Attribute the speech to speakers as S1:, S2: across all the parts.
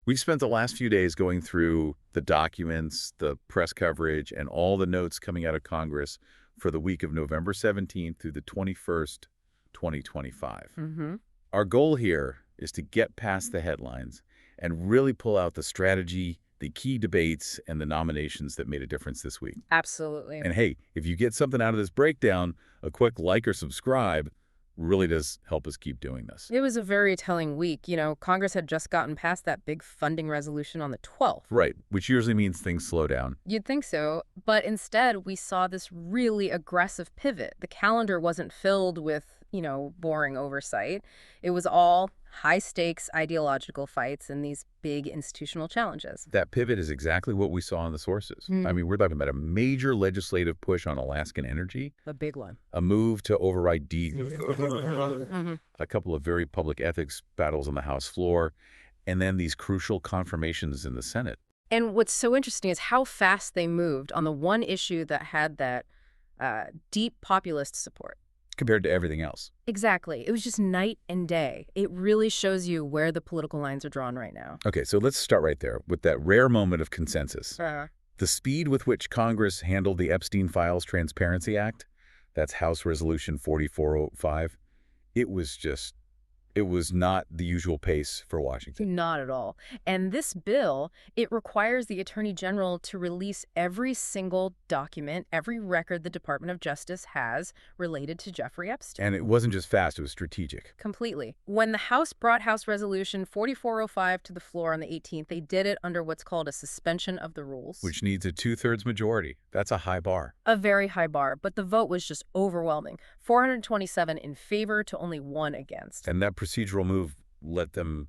S1: We spent the last few days going through the documents, the press coverage, and all the notes coming out of Congress for the week of November 17th through the 21st, 2025. Our goal here is to get past the headlines and really pull out the strategy, the key debates, and the nominations that made a difference this week.
S2: Absolutely.
S1: And hey, if you get something out of this breakdown, a quick like or subscribe really does help us keep doing this.
S2: It was a very telling week. Congress had just gotten past that big funding resolution on the 12th.
S1: Right, which usually means things slow down.
S2: You'd think so, but instead we saw this really aggressive pivot. The calendar wasn't filled with, boring oversight. It was all high-stakes ideological fights and these big institutional challenges.
S1: That pivot is exactly what we saw in the sources. I mean, we're talking about a major legislative push on Alaskan energy.
S2: A big one.
S1: A move to override a couple of very public ethics battles on the House floor, and then these crucial confirmations in the Senate.
S2: And what's so interesting is how fast they moved on the one issue that had that deep populist support.
S1: Compared to everything else.
S2: Exactly. It was just night and day. It really shows you where the political lines are drawn right now.
S1: Okay, so let's start right there with that rare moment of consensus. The speed with which Congress handled the Epstein Files Transparency Act, that's House Resolution 4405, it was not the usual pace for Washington.
S2: Not at all. And this bill, it requires the Attorney General to release every single document, every record the Department of Justice has related to Jeffrey Epstein.
S1: And it wasn't just fast, it was strategic.
S2: Completely. When the House brought House Resolution 4405 to the floor on the 18th, they did it under what's called a suspension of the rules.
S1: Which needs a 2/3 majority. That's a high bar.
S2: A very high bar, but the vote was just overwhelming. 427 in favor to only 1 against.
S1: And that procedural move let them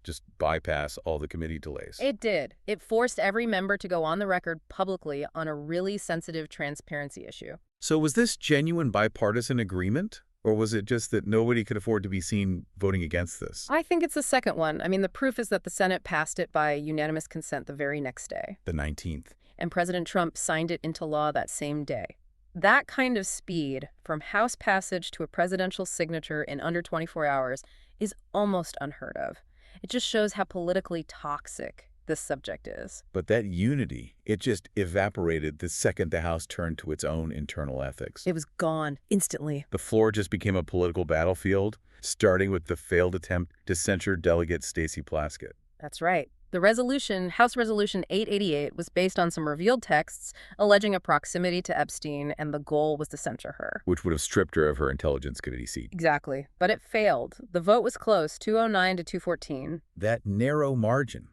S1: just bypass all the committee delays.
S2: It did. It forced every member to go on the record publicly on a really sensitive transparency issue.
S1: So was this genuine bipartisan agreement? Or was it just that nobody could afford to be seen voting against this?
S2: I think it's the second one. I mean, the proof is that the Senate passed it by unanimous consent the very next day.
S1: The 19th.
S2: And President Trump signed it into law that same day. That kind of speed, from House passage to a presidential signature in under 24 hours, is almost unheard of. It just shows how politically toxic this subject is.
S1: But that unity, it just evaporated the second the House turned to its own internal ethics.
S2: It was gone instantly.
S1: The floor just became a political battlefield, starting with the failed attempt to censure Delegate Stacey Plaskett.
S2: That's right. The resolution, House Resolution 888, was based on some revealed texts alleging a proximity to Epstein, and the goal was to censure her.
S1: Which would have stripped her of her Intelligence Committee seat.
S2: Exactly. But it failed. The vote was close, 209 to 214.
S1: That narrow margin,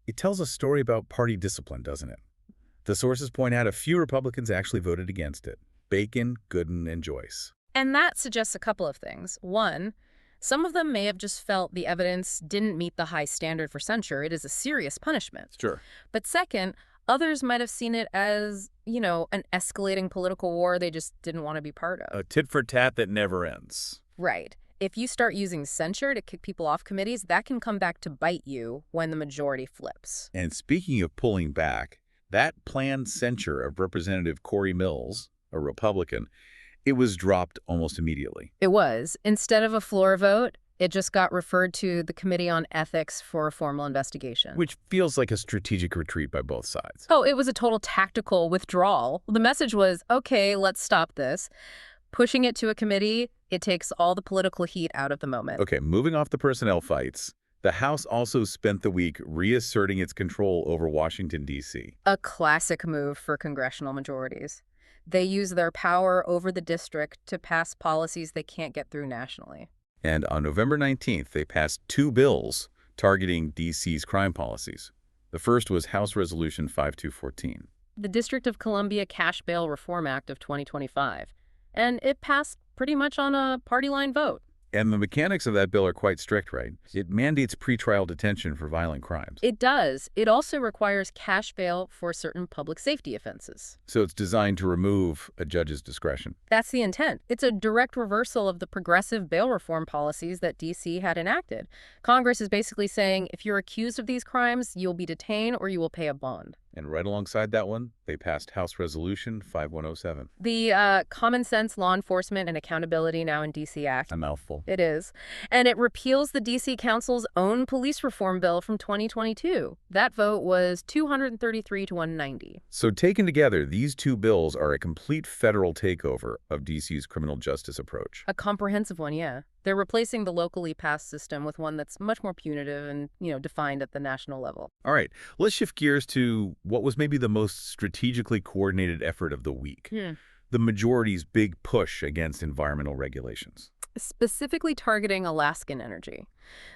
S1: it tells a story about party discipline, doesn't it? The sources point out a few Republicans actually voted against it. Bacon, Gooden, and Joyce.
S2: And that suggests a couple of things. One, some of them may have just felt the evidence didn't meet the high standard for censure. It is a serious punishment.
S1: Sure.
S2: But second, others might have seen it as, an escalating political war they just didn't want to be part of.
S1: A tit for tat that never ends.
S2: Right. If you start using censure to kick people off committees, that can come back to bite you when the majority flips.
S1: And speaking of pulling back, that planned censure of Representative Corey Mills, a Republican, it was dropped almost immediately.
S2: It was. Instead of a floor vote, it just got referred to the Committee on Ethics for a formal investigation.
S1: Which feels like a strategic retreat by both sides.
S2: Oh, it was a total tactical withdrawal. The message was, okay, let's stop this. Pushing it to a committee, it takes all the political heat out of the moment.
S1: Okay, moving off the personnel fights, the House also spent the week reasserting its control over Washington, D.C.
S2: A classic move for congressional majorities. They use their power over the district to pass policies they can't get through nationally.
S1: And on November 19th, they passed 2 bills targeting D.C.'s crime policies. The first was House Resolution 5214.
S2: The District of Columbia Cash Bail Reform Act of 2025. And it passed pretty much on a party line vote.
S1: And the mechanics of that bill are quite strict, right? It mandates pretrial detention for violent crimes.
S2: It does. It also requires cash bail for certain public safety offenses.
S1: So it's designed to remove a judge's discretion.
S2: That's the intent. It's a direct reversal of the progressive bail reform policies that D.C. had enacted. Congress is basically saying, if you're accused of these crimes, you'll be detained or you will pay a bond.
S1: And right alongside that one, they passed House Resolution 5107.
S2: The Common Sense Law Enforcement and Accountability Now in D.C. Act.
S1: A mouthful.
S2: It is. And it repeals the D.C. Council's own police reform bill from 2022. That vote was 233 to 190.
S1: So taken together, these two bills are a complete federal takeover of D.C.'s criminal justice approach.
S2: A comprehensive one, yeah. They're replacing the locally passed system with one that's much more punitive and, defined at the national level.
S1: All right, let's shift gears to what was maybe the most strategically coordinated effort of the week. The majority's big push against environmental regulations.
S2: Specifically targeting Alaskan energy.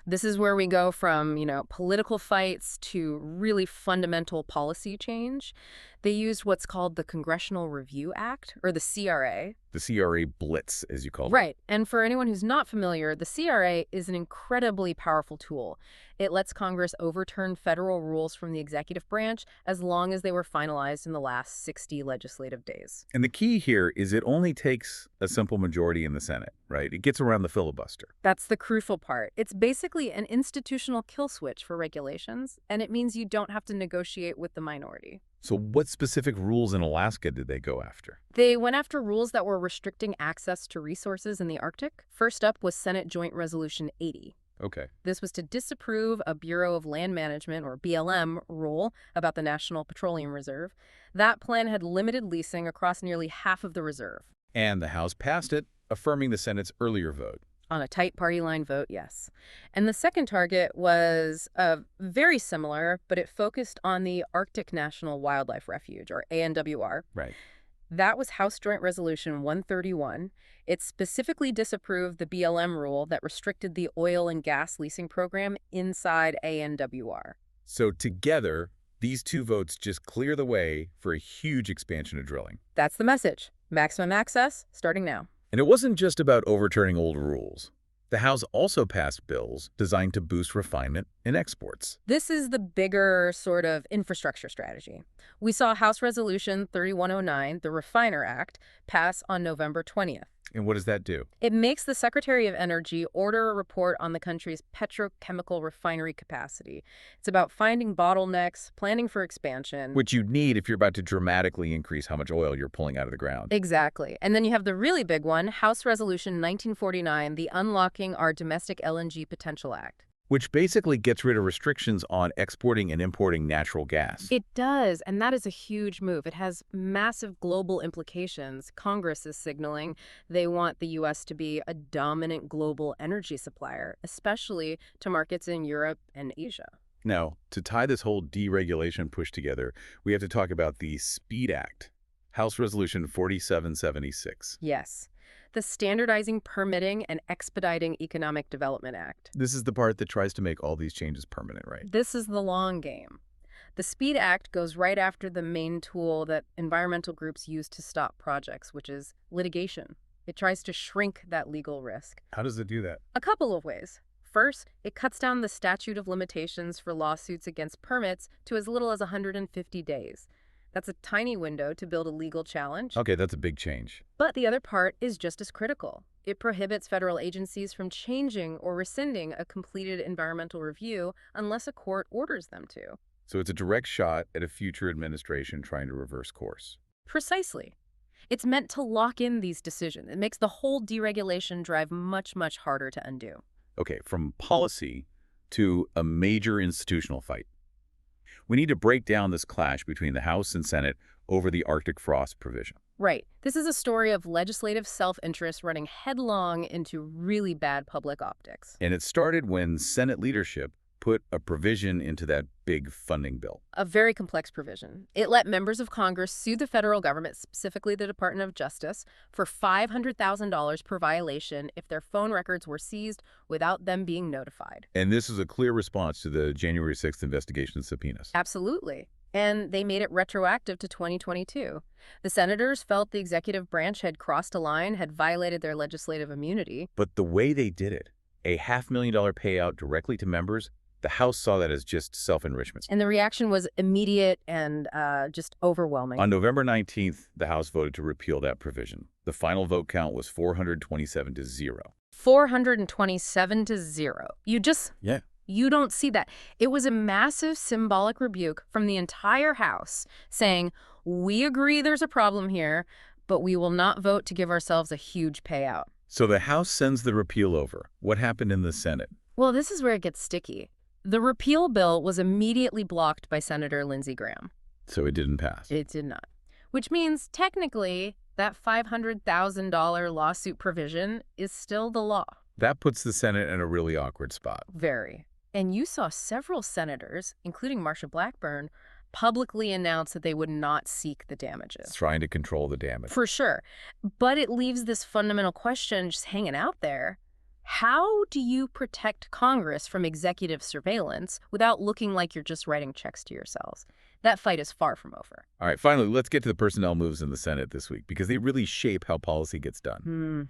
S2: This is where we go from, political fights to really fundamental policy change. They used what's called the Congressional Review Act, or the CRA.
S1: The CRA Blitz, as you call it.
S2: Right. And for anyone who's not familiar, the CRA is an incredibly powerful tool. It lets Congress overturn federal rules from the executive branch as long as they were finalized in the last 60 legislative days.
S1: And the key here is it only takes a simple majority in the Senate, right? It gets around the filibuster.
S2: That's the crucial part. It's basically an institutional kill switch for regulations, and it means you don't have to negotiate with the minority.
S1: So what specific rules in Alaska did they go after?
S2: They went after rules that were restricting access to resources in the Arctic. First up was Senate Joint Resolution 80.
S1: Okay.
S2: This was to disapprove a Bureau of Land Management, or BLM, rule about the National Petroleum Reserve. That plan had limited leasing across nearly half of the reserve.
S1: And the House passed it, affirming the Senate's earlier vote.
S2: On a tight party line vote, yes. And the second target was very similar, but it focused on the Arctic National Wildlife Refuge, or ANWR.
S1: Right.
S2: That was House Joint Resolution 131. It specifically disapproved the BLM rule that restricted the oil and gas leasing program inside ANWR.
S1: So together, these two votes just clear the way for a huge expansion of drilling.
S2: That's the message. Maximum access, starting now.
S1: And it wasn't just about overturning old rules. The House also passed bills designed to boost refinement and exports.
S2: This is the bigger sort of infrastructure strategy. We saw House Resolution 3109, the Refiner Act, pass on November 20th.
S1: And what does that do?
S2: It makes the Secretary of Energy order a report on the country's petrochemical refinery capacity. It's about finding bottlenecks, planning for expansion.
S1: Which you'd need if you're about to dramatically increase how much oil you're pulling out of the ground.
S2: Exactly. And then you have the really big one, House Resolution 1949, the Unlocking Our Domestic LNG Potential Act.
S1: Which basically gets rid of restrictions on exporting and importing natural gas.
S2: It does, and that is a huge move. It has massive global implications. Congress is signaling they want the U.S. to be a dominant global energy supplier, especially to markets in Europe and Asia.
S1: Now, to tie this whole deregulation push together, we have to talk about the SPEED Act, House Resolution 4776.
S2: Yes. The Standardizing Permitting and Expediting Economic Development Act.
S1: This is the part that tries to make all these changes permanent, right?
S2: This is the long game. The SPEED Act goes right after the main tool that environmental groups use to stop projects, which is litigation. It tries to shrink that legal risk.
S1: How does it do that?
S2: A couple of ways. First, it cuts down the statute of limitations for lawsuits against permits to as little as 150 days. That's a tiny window to build a legal challenge.
S1: Okay, that's a big change.
S2: But the other part is just as critical. It prohibits federal agencies from changing or rescinding a completed environmental review unless a court orders them to.
S1: So it's a direct shot at a future administration trying to reverse course.
S2: Precisely. It's meant to lock in these decisions. It makes the whole deregulation drive much, much harder to undo.
S1: Okay, from policy to a major institutional fight. We need to break down this clash between the House and Senate over the Arctic frost provision.
S2: Right. This is a story of legislative self-interest running headlong into really bad public optics.
S1: And it started when Senate leadership put a provision into that big funding bill.
S2: A very complex provision. It let members of Congress sue the federal government, specifically the Department of Justice, for $500,000 per violation if their phone records were seized without them being notified.
S1: And this is a clear response to the January 6th investigation subpoenas.
S2: Absolutely. And they made it retroactive to 2022. The senators felt the executive branch had crossed a line, had violated their legislative immunity.
S1: But the way they did it, a $500,000 payout directly to members, the House saw that as just self-enrichment.
S2: And the reaction was immediate and just overwhelming.
S1: On November 19th, the House voted to repeal that provision. The final vote count was 427 to 0.
S2: 427 to 0. You You don't see that. It was a massive symbolic rebuke from the entire House saying, we agree there's a problem here, but we will not vote to give ourselves a huge payout.
S1: So the House sends the repeal over. What happened in the Senate?
S2: Well, this is where it gets sticky. The repeal bill was immediately blocked by Senator Lindsey Graham.
S1: So it didn't pass.
S2: It did not. Which means, technically, that $500,000 lawsuit provision is still the law.
S1: That puts the Senate in a really awkward spot.
S2: Very. And you saw several senators, including Marsha Blackburn, publicly announce that they would not seek the damages.
S1: Trying to control the damage.
S2: For sure. But it leaves this fundamental question just hanging out there. How do you protect Congress from executive surveillance without looking like you're just writing checks to yourselves? That fight is far from over.
S1: All right, finally, let's get to the personnel moves in the Senate this week, because they really shape how policy gets done.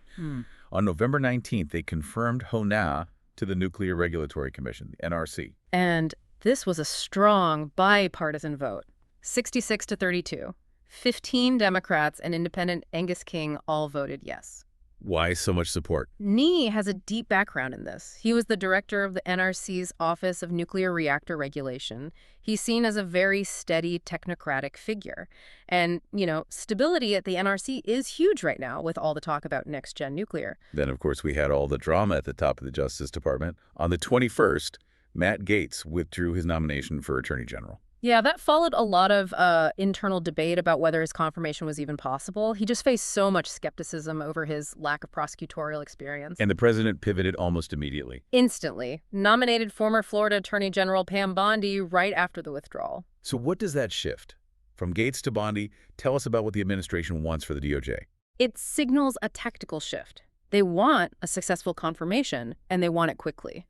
S1: On November 19th, they confirmed Hona to the Nuclear Regulatory Commission, the NRC.
S2: And this was a strong bipartisan vote, 66 to 32. 15 Democrats and independent Angus King all voted yes.
S1: Why so much support?
S2: Nee has a deep background in this. He was the director of the NRC's Office of Nuclear Reactor Regulation. He's seen as a very steady, technocratic figure. And, stability at the NRC is huge right now with all the talk about next-gen nuclear.
S1: Then, of course, we had all the drama at the top of the Justice Department. On the 21st, Matt Gaetz withdrew his nomination for Attorney General.
S2: Yeah, that followed a lot of internal debate about whether his confirmation was even possible. He just faced so much skepticism over his lack of prosecutorial experience.
S1: And the president pivoted almost immediately.
S2: Instantly. Nominated former Florida Attorney General Pam Bondi right after the withdrawal.
S1: So what does that shift? From Gaetz to Bondi, tell us about what the administration wants for the DOJ.
S2: It signals a tactical shift. They want a successful confirmation, and they want it quickly.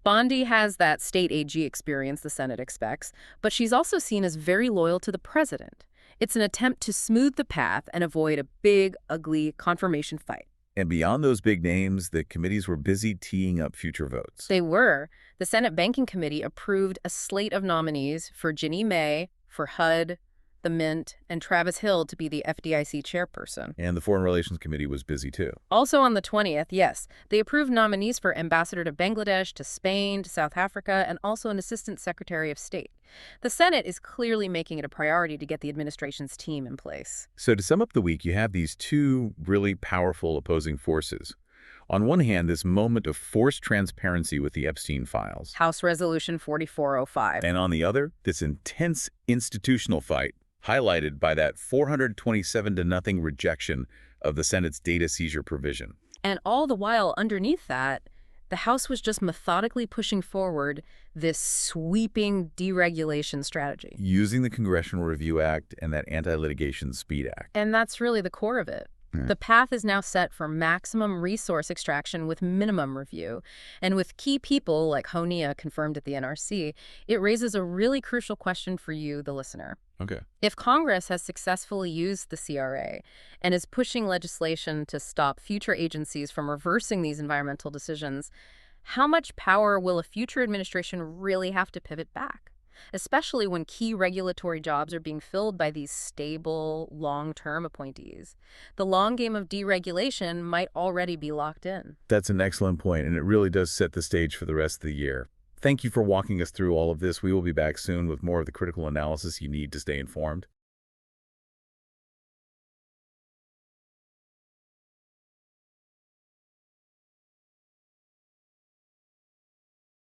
S2: Bondi has that state AG experience the Senate expects, but she's also seen as very loyal to the president. It's an attempt to smooth the path and avoid a big, ugly confirmation fight.
S1: And beyond those big names, the committees were busy teeing up future votes.
S2: They were. The Senate Banking Committee approved a slate of nominees for Ginnie Mae, for HUD, the Mint, and Travis Hill to be the FDIC chairperson.
S1: And the Foreign Relations Committee was busy, too.
S2: Also on the 20th, yes, they approved nominees for ambassador to Bangladesh, to Spain, to South Africa, and also an assistant secretary of state. The Senate is clearly making it a priority to get the administration's team in place.
S1: So to sum up the week, you have these two really powerful opposing forces. On one hand, this moment of forced transparency with the Epstein files.
S2: House Resolution 4405.
S1: And on the other, this intense institutional fight highlighted by that 427-0 rejection of the Senate's data seizure provision.
S2: And all the while, underneath that, the House was just methodically pushing forward this sweeping deregulation strategy.
S1: Using the Congressional Review Act and that Anti-Litigation Speed Act.
S2: And that's really the core of it. The path is now set for maximum resource extraction with minimum review. And with key people like Honia confirmed at the NRC, it raises a really crucial question for you, the listener.
S1: Okay.
S2: If Congress has successfully used the CRA and is pushing legislation to stop future agencies from reversing these environmental decisions, how much power will a future administration really have to pivot back? Especially when key regulatory jobs are being filled by these stable, long-term appointees. The long game of deregulation might already be locked in.
S1: That's an excellent point, and it really does set the stage for the rest of the year. Thank you for walking us through all of this. We will be back soon with more of the critical analysis you need to stay informed.